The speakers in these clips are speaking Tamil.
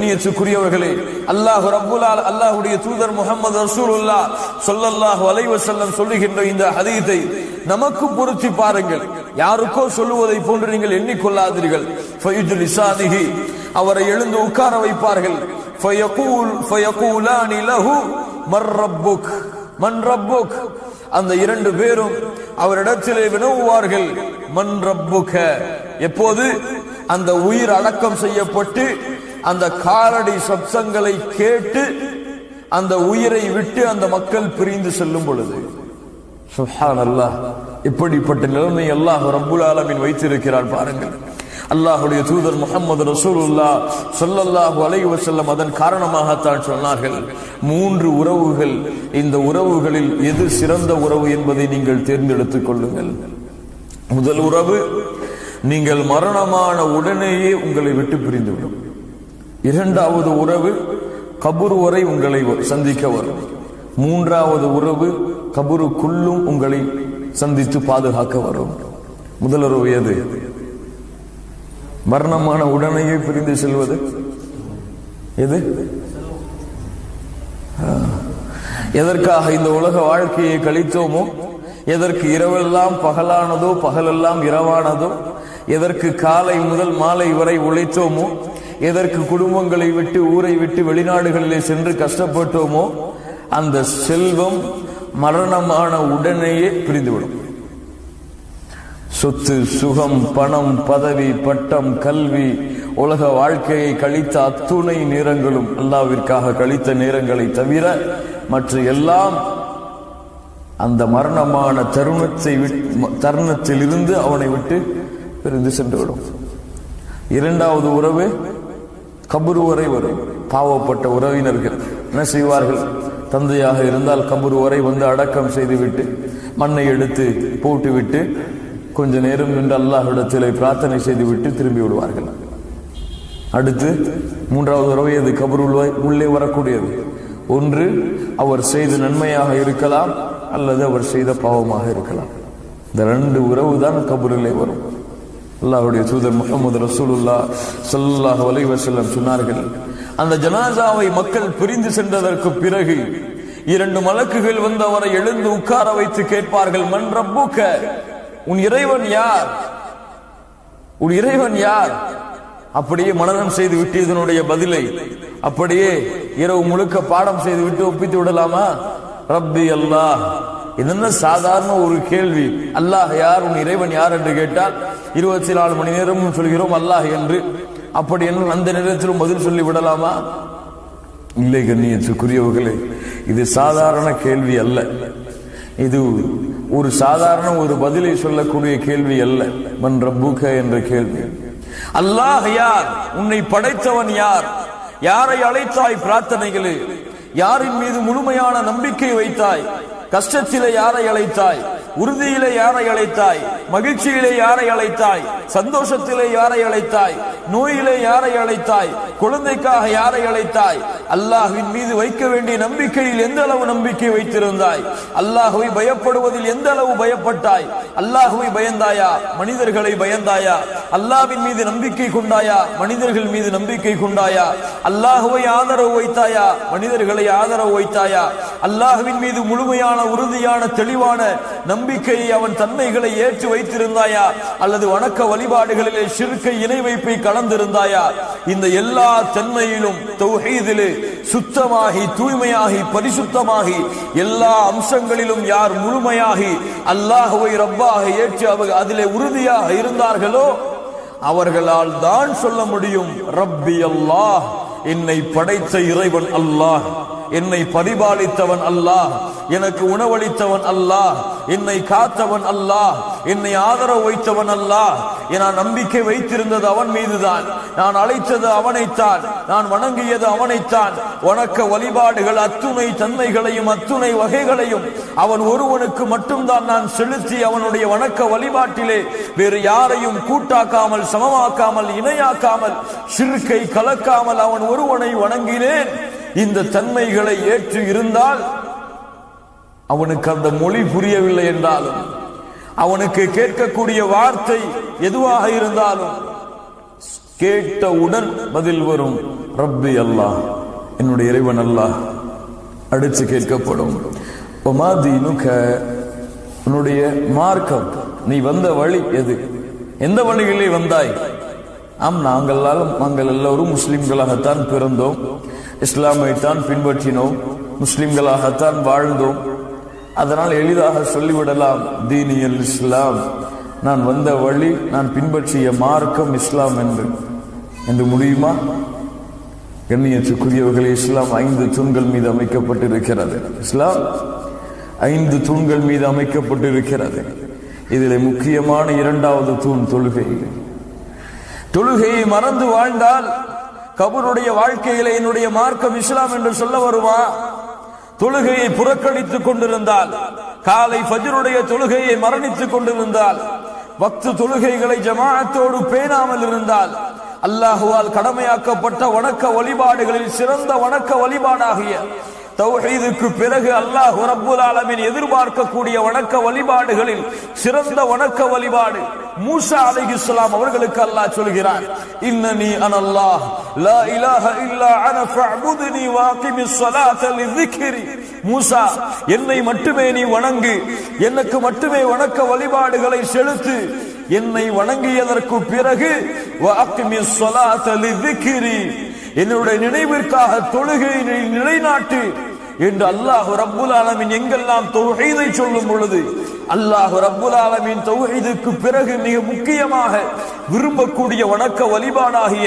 கண்ணியத்துக்குரியவர்களே, அல்லாஹ்வுடைய தூதர் முஹம்மது ரசூலுல்லாஹ் ஸல்லல்லாஹு அலைஹி வஸல்லம் சொல்லுகின்ற இந்த ஹதீஸை நமக்கு பொருத்தி பாருங்கள். யாருக்கோ சொல்லுவதை போன்று நீங்கள் எண்ணிக்கொள்ளாதீர்கள். ஃபயுஜ்லிசானிஹி, அவரை எழுந்து உட்கார வைப்பார்கள். ஃபயகூலானி லஹு மர் ரப்புக், மன் ரப்புக், அந்த இரண்டு பேரும் அவரிடத்திலே வினவுவார்கள், மன் ரப்புக. எப்போது அந்த உயிர் அடக்கம் செய்யப்பட்டு அந்த காலடி சப்தங்களை கேட்டு அந்த உயிரை விட்டு அந்த மக்கள் பிரிந்து செல்லும் பொழுது, சுப்ஹானல்லாஹ், இப்படிப்பட்ட நிலைமை அல்லாஹ் ரப்புல் ஆலமீன் வைத்திருக்கிறார் பாருங்கள். அல்லாஹ்வுடைய தூதர் முஹம்மது ரசூலுல்லாஹ் ஸல்லல்லாஹு அலைஹி வஸல்லம் அதன் காரணமாகத்தான் சொன்னார்கள், 3 உறவுகள், இந்த உறவுகளில் எது சிறந்த உறவு என்பதை நீங்கள் தேர்ந்தெடுத்துக் கொள்ளுங்கள். முதல் உறவு, நீங்கள் மரணமான உடனேயே உங்களை விட்டு பிரிந்துவிடும். இரண்டாவது உறவு, கபூர் வரை உங்களை சந்திக்க வரும். மூன்றாவது உறவு, கபூருக்குள்ளும் உங்களை சந்தித்து பாதுகாக்க வரும். முதல் உறவு எது? மரணமான உடனேயே பிரிந்து செல்வது எது? எதற்காக இந்த உலக வாழ்க்கையை கழித்தோமோ, எதற்கு இரவெல்லாம் பகலானதோ பகலெல்லாம் இரவானதோ, எதற்கு காலை முதல் மாலை வரை உழைத்தோமோ, எதற்கு குடும்பங்களை விட்டு ஊரை விட்டு வெளிநாடுகளிலே சென்று கஷ்டப்பட்டோமோ, அந்த செல்வம் மரணமான உடனேயே பிரிந்துவிடும். சொத்து, சுகம், பணம், பதவி, பட்டம், கல்வி, உலக வாழ்க்கையை கழித்த அத்துணை நேரங்களும் அல்லாஹ்விற்காக கழித்த நேரங்களை தவிர மற்ற எல்லாம் அந்த மரணமான தருணத்தில் இருந்து அவனை விட்டு பிரிந்து சென்றுவிடும். இரண்டாவது உறவு கபூர் வரை வரும். பாவப்பட்ட உறவினர்கள் என்ன செய்வார்கள்? தந்தையாக இருந்தால் கபூர் வரை வந்து அடக்கம் செய்துவிட்டு மண்ணை எடுத்து போட்டுவிட்டு கொஞ்ச நேரம் நின்று அல்லாஹ்விடத்திலே பிரார்த்தனை செய்துவிட்டு திரும்பி விடுவார்கள். அடுத்து மூன்றாவது உறவு அது கபூர் உள்ளே வரக்கூடியது. ஒன்று அவர் செய்த நன்மையாக இருக்கலாம், அல்லது அவர் செய்த பாவமாக இருக்கலாம். இந்த 2 உறவு தான் கபூரிலே வரும். அல்லாஹ்வுடைய தூதர் முஹம்மது ரசூலுல்லாஹ் ஸல்லல்லாஹு அலைஹி வஸல்லம் சொன்னார்கள், அந்த ஜனாசாவை மக்கள் பிரிந்து சென்றதற்கு பிறகு 2 மலக்குகள் வந்து அவரை எழுந்து உட்கார வைத்து கேட்பார்கள், மன் ரப்புக, உன் இறைவன் யார்? உன் இறைவன் யார்? அப்படியே மனனம் செய்து விட்டு இதனுடைய பதிலை அப்படியே இரவு முழுக்க பாடம் செய்து விட்டு ஒப்பித்து விடலாமா? ரப்பி அல்லாஹ். இது சாதாரண ஒரு கேள்வி. அல்லாஹ் யார், உன் இறைவன் யார் என்று கேட்டால் 24 மணி நேரமும் சொல்கிறோம் அல்லாஹ் என்று. அப்படி என்ன அந்த நேரத்திலும் பதில் சொல்லி விடலாமா? இல்லை கண்ணியத்துக்குரியவர்களே, இது சாதாரண கேள்வி அல்ல. இது ஒரு சாதாரண ஒரு பதிலை சொல்லக்கூடிய கேள்வி அல்ல. மன் ரப்புக என்ற கேள்வி. அல்லாஹ் யார்? உன்னை படைத்தவன் யார்? யாரை அழைத்தாய் பிரார்த்தனைகளே? யாரின் மீது முழுமையான நம்பிக்கை வைத்தாய்? கஷ்டத்திலே யாரை அழைத்தாய்? உறுதியிலே யாரை அழைத்தாய்? மகிழ்ச்சியிலே யாரை அழைத்தாய்? சந்தோஷத்திலே யாரை அழைத்தாய்? நோயிலே யாரை அழைத்தாய்? குழந்தைக்காக யாரை அழைத்தாய்? அல்லாஹ்வின் மீது வைக்க வேண்டிய நம்பிக்கையில் எந்த அளவு நம்பிக்கை வைத்திருந்தாய்? அல்லாஹ்வை பயப்படுவதில் எந்த அளவு பயப்பட்டாய்? அல்லாஹ்வை பயந்தாயா? மனிதர்களை பயந்தாயா? அல்லாஹ்வின் மீது நம்பிக்கை கொண்டாயா? மனிதர்கள் மீது நம்பிக்கை கொண்டாயா? அல்லாஹ்வை ஆதரவு வைத்தாயா? மனிதர்களை ஆதரவு வைத்தாயா? அல்லாஹ்வின் மீது முழுமையான உறுதியான தெளிவான நம்பிக்கையை, அவன் தன்மைகளை ஏற்று வைத்திருந்தாயா? அல்லது வணக்க வழிபாடுகளிலே ஷிர்கை, இணை வைப்பை கலந்திருந்தாயா? இந்த எல்லா தன்மையிலும் தௌஹீதிலே சுத்தமாகி தூய்மையாகி பரிசுத்தமாகி எல்லா அம்சங்களிலும் யார் முழுமையாகி அல்லாஹ்வை ரப்பாக ஏற்று அதிலே உறுதியாக இருந்தார்களோ அவர்களால் தான் சொல்ல முடியும், ரப்பி அல்லாஹ், என்னை படைத்த இறைவன் அல்லாஹ், என்னை பரிபாலித்தவன் அல்லாஹ், எனக்கு உணவளித்தவன் அல்லாஹ், என்னை காத்தவன் அல்லாஹ், என்னை ஆதரவு வைத்தவன் அல்லாஹ். நான் நம்பிக்கை வைத்திருந்தது அவன் மீதுதான், நான் அழைத்தது அவனைத்தான், நான் வணங்கியது அவனைத்தான். வணக்க வழிபாடுகள் அத்துணை தன்மைகளையும் அத்துணை வகைகளையும் அவன் ஒருவனுக்கு மட்டும்தான் நான் செலுத்தி அவனுடைய வணக்க வழிபாட்டிலே வேறு யாரையும் கூட்டாக்காமல் சமமாக்காமல் இணையாக்காமல் ஷிர்கை கலக்காமல் அவன் ஒருவனை வணங்கினேன். இந்த தன்மைகளை ஏற்று இருந்தால் அவனுக்கு அந்த மொழி புரியவில்லை என்றாலும், அவனுக்கு கேட்கக்கூடிய வார்த்தை எதுவாக இருந்தாலும் கேட்டவுடன் பதில் வரும், ரப்பி அல்லாஹ், என்னுடைய இறைவன் அல்லாஹ். அடுத்து கேட்கப்படும், ஒமா தீனுக, உன்னுடைய மார்க்கம், நீ வந்த வழி எது, எந்த வழிகளிலே வந்தாய்? நாங்கள் எல்லோரும் முஸ்லிம்களாகத்தான் பிறந்தோம், இஸ்லாமைத்தான் பின்பற்றினோம், முஸ்லிம்களாகத்தான் வாழ்ந்தோம். அதனால் எளிதாக சொல்லிவிடலாம், தீனியல் இஸ்லாம், நான் வந்த வழி, நான் பின்பற்றிய மார்க்கம் இஸ்லாம் என்று முடியுமா? கண்ணியத்துக்குரியவர்களே, இஸ்லாம் 5 தூண்கள் மீது அமைக்கப்பட்டிருக்கிறது. இஸ்லாம் 5 தூண்கள் மீது அமைக்கப்பட்டிருக்கிறது. இதில் முக்கியமான 2வது தூண் தொழுகை. தொழுகையை மறந்து வாழ்ந்தால் கபருடைய வாழ்க்கையில என்னுடைய மார்க்கம் இஸ்லாம் என்று சொல்ல வருமா? தொழுகையை புறக்கணித்துக் கொண்டிருந்தால், காலை ஃபஜ்ருடைய தொழுகையை மரணித்துக் கொண்டிருந்தால், வக்து தொழுகைகளை ஜமாஅத்தோடு பேணாமல் இருந்தால், அல்லாஹுவால் கடமையாக்கப்பட்ட வணக்க வழிபாடுகளில் சிறந்த வணக்க வழிபாடாகிய தௌஹீதுக்கு பிறகு அல்லாஹ் ரப்புல் ஆலமீன் எதிர்பார்க்கக்கூடிய வணக்க வழிபாடுகளில் சிறந்த வணக்க வழிபாடு மூசா அலைஹிஸ்ஸலாம் அவர்களுக்கு அல்லாஹ் சொல்கிறார், இன்னனி அனல்லாஹ் லா இலாஹ இல்லா அன ஃபஅபுத்னி வஅகிமிஸ் ஸலாத லிذிக்ரி. மூசா, என்னை மட்டுமே நீ வணங்கு, எனக்கு மட்டுமே வணக்க வழிபாடுகளை செலுத்து, என்னை வணங்கியதற்கு பிறகு வஅகிமிஸ் ஸலாத லிذிக்ரி, என்னுடைய நினைவிற்காக தொழுகையை நிலைநாட்டு என்று அல்லாஹ் ரப்புல் ஆலமீன் எங்கெல்லாம் தௌஹீதை சொல்லும் பொழுது, அல்லாஹ் ரப்புல் ஆலமீன் தௌஹீதுக்கு பிறகு மிக முக்கியமாக விரும்பக்கூடிய வணக்க வழிபாடாகிய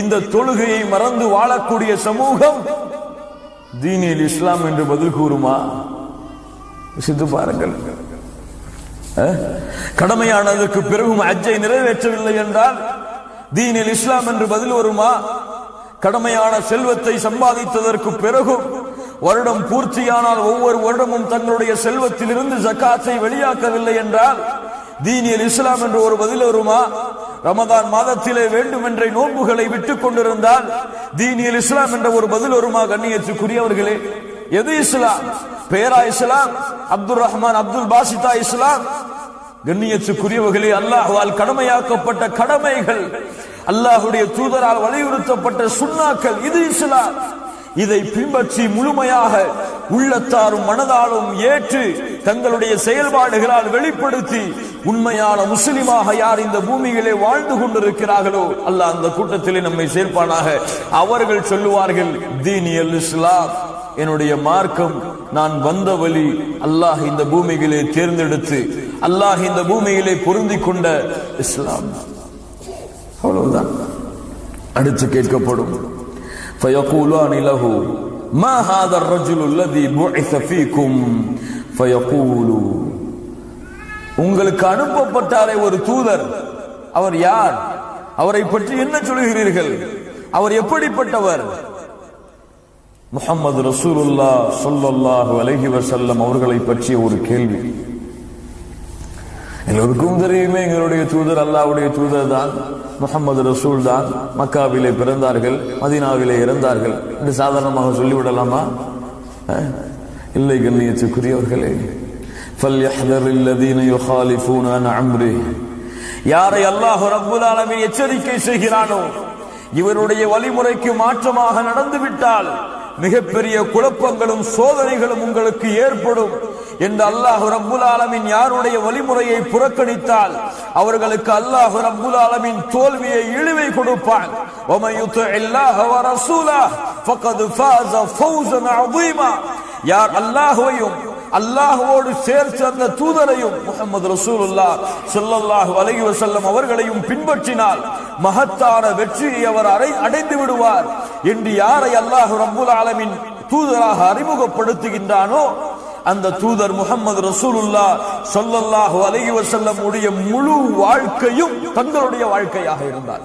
இந்த தொழுகையை மறந்து வாழக்கூடிய சமூகம் தீனில் இஸ்லாம் என்று பதில் கூறுமா? சித்து பாருங்கள். கடமையானதற்கு பிறகும் ஹஜ்ஜை நிறைவேற்றவில்லை என்றால் தீனில் இஸ்லாம் என்று பதில் வருமா? கடமையான செல்வத்தை சம்பாதித்ததற்கு பிறகும் வருடம் பூர்த்தியானால் ஒவ்வொரு வருடமும் தங்களுடைய செல்வத்திலிருந்து ஜகாத்தை வெளியாக்கவில்லை என்றால் தீனில் இஸ்லாம் என்று ஒரு பதில் வருமா? ரமதான் மாதத்திலே வேண்டுமென்ற நோன்புகளை விட்டுக் கொண்டிருந்தால் தீனில் இஸ்லாம் என்ற ஒரு பதில் வருமா? கண்ணியத்துக்குரியவர்களே, எது இஸ்லாம்? பேரா இஸ்லாம்? அப்துல் ரஹ்மான் அப்துல் பாசிதா இஸ்லாம்? கண்ணியத்துக்குரியவர்களே, அல்லாஹ்வால் கடமையாக்கப்பட்ட கடமைகள், அல்லாஹுடைய தூதரால் வலியுறுத்தப்பட்ட சுன்னாக்கள், இது இஸ்லாம். இதை பின்பற்றி முழுமையாக உள்ளத்தாரும் மனதாலும் ஏற்று தங்களுடைய செயல்பாடுகளால் வெளிப்படுத்தி உண்மையான முஸ்லிமாக யார் இந்த பூமியிலே வாழ்ந்து கொண்டிருக்கிறார்களோ அல்லாஹ் அந்த கூட்டத்திலே நம்மை சேர்ப்பானாக. அவர்கள் சொல்லுவார்கள், தீனியல் இஸ்லாம், என்னுடைய மார்க்கம், நான் வந்த வழி, அல்லாஹ் இந்த பூமியிலே தேர்ந்தெடுத்து அல்லாஹ் இந்த பூமியிலே பொருந்தி கொண்ட இஸ்லாம். அவ்வளவுதான். அடுத்து கேட்கப்படும், فيقولان له ما هذا الرجل الذي بعث فيكم فيقول, உங்களுக்கு அனுப்பப்பட்டாரே ஒரு தூதர், அவர் யார்? அவரை பற்றி என்ன சொல்கிறீர்கள்? அவர் எப்படிப்பட்டவர்? முஹம்மது ரசூலுல்லாஹ் ஸல்லல்லாஹு அலைஹி வஸல்லம் அவர்களை பற்றிய ஒரு கேள்வி. எல்லோருக்கும் தெரியுமே, எங்களுடைய தூதர் அல்லாஹ்வுடைய தூதர் தான், முஹம்மது ரசூல் தான். மக்காவிலே பிறந்தார்கள், மதீனாவிலே இறந்தார்கள் என்று சாதாரணமாக சொல்லிவிடலாமா? இல்லை கண்ணியத்துக்குரியவர்களே. ஃபல்யஹ்தரில் லதீன யுகாலிஃபூன அன் அம்ரிஹி, யாரை அல்லாஹ் ரப்புல் ஆலமீன் எச்சரிக்கை செய்கிறானோ இவருடைய வழிமுறைக்கு மாற்றமாக நடந்துவிட்டால் மிகப்பெரிய குழப்பங்களும் சோதனைகளும் உங்களுக்கு ஏற்படும் என்று அல்லாஹ் ரப்புல் ஆலமீன் யாருடைய வழிமுறையை புறக்கணித்தால் அவர்களுக்கு அல்லாஹ் ரப்புல் ஆலமீன் தோல்வியை, இழிவை கொடுப்பான். வமன் யுத்திஇல்லாஹ வ ரசூலஹு ஃபகத் ஃபாஸ ஃபௌஸன் அஸீமா, யார் அல்லாஹ்வையும் அல்லாஹ்வோடு சேர்த்து அந்த தூதரையும் முஹம்மது ரசூலுல்லாஹ் ஸல்லல்லாஹு அலைஹி வஸல்லம் அவர்களையும் பின்பற்றினால் மகத்தான வெற்றியை அவர் அடைந்து விடுவார் என்று யாரை அல்லாஹ் ரப்புல் ஆலமீன் தூதராக அறிமுகப்படுத்துகின்றானோ அந்த தூதர் முஹம்மது ரசூலுல்லாஹ் ஸல்லல்லாஹு அலைஹி வஸல்லம் உடைய முழு வாழ்க்கையும் தங்களுடைய வாழ்க்கையாக இருந்தார்.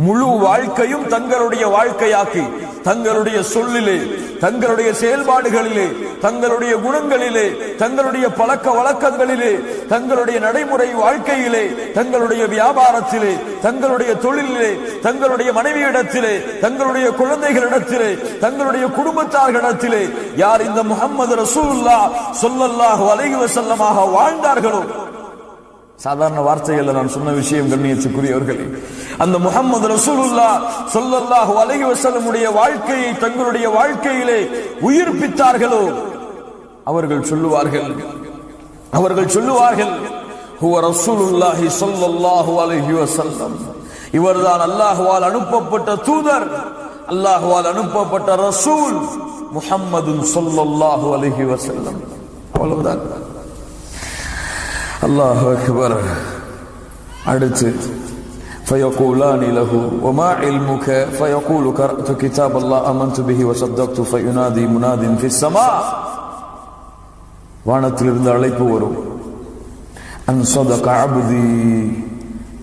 முழு வாழ்க்கையும் தங்களுடைய வாழ்க்கையாக்கி தங்களுடைய சொல்லிலே, தங்களுடைய செயல்பாடுகளிலே, தங்களுடைய குணங்களிலே, தங்களுடைய பழக்க வழக்கங்களிலே, தங்களுடைய நடைமுறை வாழ்க்கையிலே, தங்களுடைய வியாபாரத்திலே, தங்களுடைய தொழிலிலே, தங்களுடைய மனைவியிடத்திலே, தங்களுடைய குழந்தைகளிடத்திலே, தங்களுடைய குடும்பத்தார்களிடத்திலே யார் இந்த முஹம்மது ரசூலுல்லாஹ் ஸல்லல்லாஹு அலைஹி வஸல்லமாக வாழ்ந்தார்களோ சாதாரண வார்த்தைகள் நான் சொன்ன விஷயம் கண்ணியத்துக்குரியவர்களே, அந்த முஹம்மது ரசூலுல்லாஹ் ஸல்லல்லாஹு அலைஹி வஸல்லம் உடைய வாழ்க்கையை தங்களுடைய வாழ்க்கையிலே உயிர்ப்பித்தார்களோ அவர்கள் சொல்லுவார்கள் ஹுவ ரசூலுல்லாஹி ஸல்லல்லாஹு அலைஹி வஸல்லம், இவர்தான் அல்லாஹ்வால் அனுப்பப்பட்ட தூதர், அல்லாஹ்வால் அனுப்பப்பட்ட ரசூல் முஹம்மது ஸல்லல்லாஹு அலைஹி வஸல்லம். அவ்வளவுதான். அல்லாஹு அக்பர். அடுத்து فيقولان له وما علمك فيقول قرأت كتاب الله آمنت به وصدقت فينادي مناد في السماء. வானத்திலிருந்து அழைப்பு வரும், அன் ஸதக அப்தி,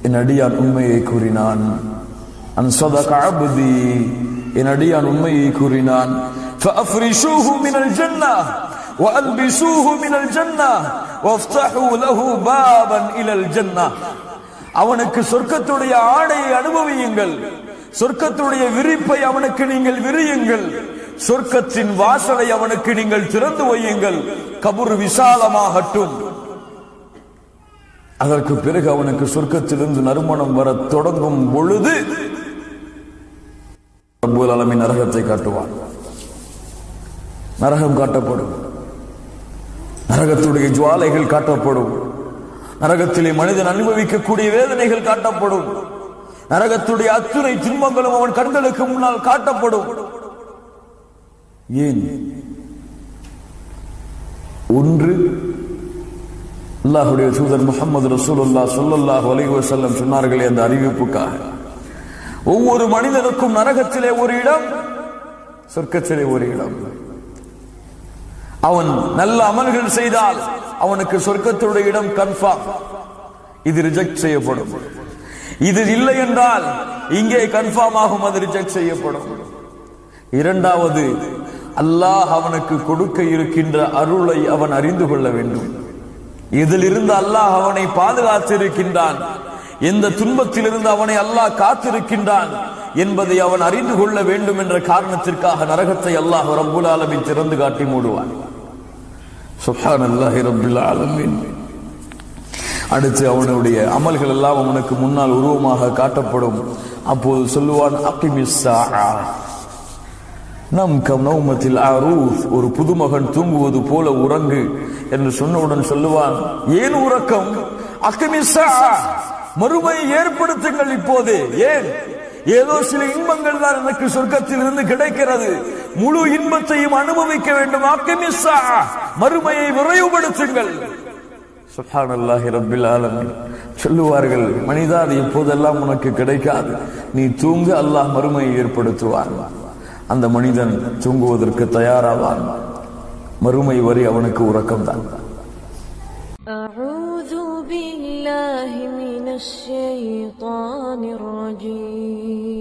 என் அடியான் உண்மையை கூறினான். அன் ஸதக அப்தி, என் அடியான் உண்மையை கூறினான். فأفرشوه من الجنة وألبسوه من الجنة وافتحوا له بابا إلى الجنة. அவனுக்கு சொர்க்கத்துடைய ஆடையை அனுபவியுங்கள், சொர்க்கத்துடைய விரிப்பை அவனுக்கு நீங்கள் விரியுங்கள், சொர்க்கத்தின் வாசலை அவனுக்கு நீங்கள் திறந்து வையுங்கள், கபர் விசாலமாகட்டும். அதற்கு பிறகு அவனுக்கு சொர்க்கத்திலிருந்து நறுமணம் வர தொடங்கும் பொழுது ரப்பல் ஆலமீன் நரகத்தை காட்டுவான். நரகம் காட்டப்படும், நரகத்துடைய ஜுவாலைகள் காட்டப்படும், நரகத்திலே மனிதன் அனுபவிக்கக்கூடிய வேதனைகள் காட்டப்படும், நரகத்துடைய அத்துணை துன்பங்களும் அவன் கண்களுக்கு முன்னால் காட்டப்படும். ஏன்? ஒன்று, அல்லாஹ்வுடைய தூதர் முஹம்மது ரசூலுல்லாஹ் ஸல்லல்லாஹு அலைஹி வஸல்லம் சொன்னார்களே அந்த அறிவிப்புக்காக. ஒவ்வொரு மனிதனுக்கும் நரகத்திலே ஒரு இடம், சொர்க்கத்திலே ஒரு இடம். அவன் நல்ல அமல்கள் செய்தால் அவனுக்கு சொர்க்கத்துடைய இடம் கன்ஃபார்ம், இது ரிஜெக்ட் செய்யப்படும். இது இல்லை என்றால் இங்கே கன்ஃபார்ம் ஆகும், அது ரிஜெக்ட் செய்யப்படும். இரண்டாவது, அல்லாஹ் அவனுக்கு கொடுக்க இருக்கின்ற அருளை அவன் அறிந்து கொள்ள வேண்டும். இதிலிருந்து அல்லாஹ் அவனை பாதுகாத்திருக்கின்றான், எந்த துன்பத்திலிருந்து அவனை அல்லாஹ் காத்திருக்கின்றான் என்பதை அவன் அறிந்து கொள்ள வேண்டும் என்ற காரணத்திற்காக நரகத்தை அல்லாஹ் ரப்புல் ஆலமீன் திறந்து காட்டி மூடுவான். சுப்ஹானல்லாஹி ரப்பில் ஆலமீன். அடுத்து அவனுடைய அமல்கள் எல்லாம் அவனுக்கு முன்னால் உருவமாக காட்டப்படும். அப்போது சொல்லுவான், அகிமிஸ் ஸாஆ, நம் கனௌமத்தில் அரூஸ், ஒரு புதுமகன் தூங்குவது போல உறங்கு என்று சொன்னவுடன் சொல்லுவான், ஏன் உறக்கம்? அகிமிஸ் ஸாஆ, மறுமையை ஏற்படுத்துங்கள் இப்போதே. ஏன்? ஏதோ சில இன்பங்கள் தான் எனக்கு சொர்க்கத்தில் இருந்து கிடைக்கிறது, முழு இன்பத்தையும் அனுபவிக்க வேண்டும். அகிமிஸ் ஸாஆ, மறுமையை விரைவுபடுத்துங்கள். சுப்ஹானல்லாஹி ரப்பில் ஆலமீன். சொல்லுவார்கள், மனிதா, அது இப்போதெல்லாம் உனக்கு கிடைக்காது, நீ தூங்க, அல்லாஹ் மறுமையை ஏற்படுத்துவார். அந்த மனிதன் தூங்குவதற்கு தயாராவான். மறுமை வரை அவனுக்கு உறக்கம்தான். أعوذ بالله من الشيطان الرجيم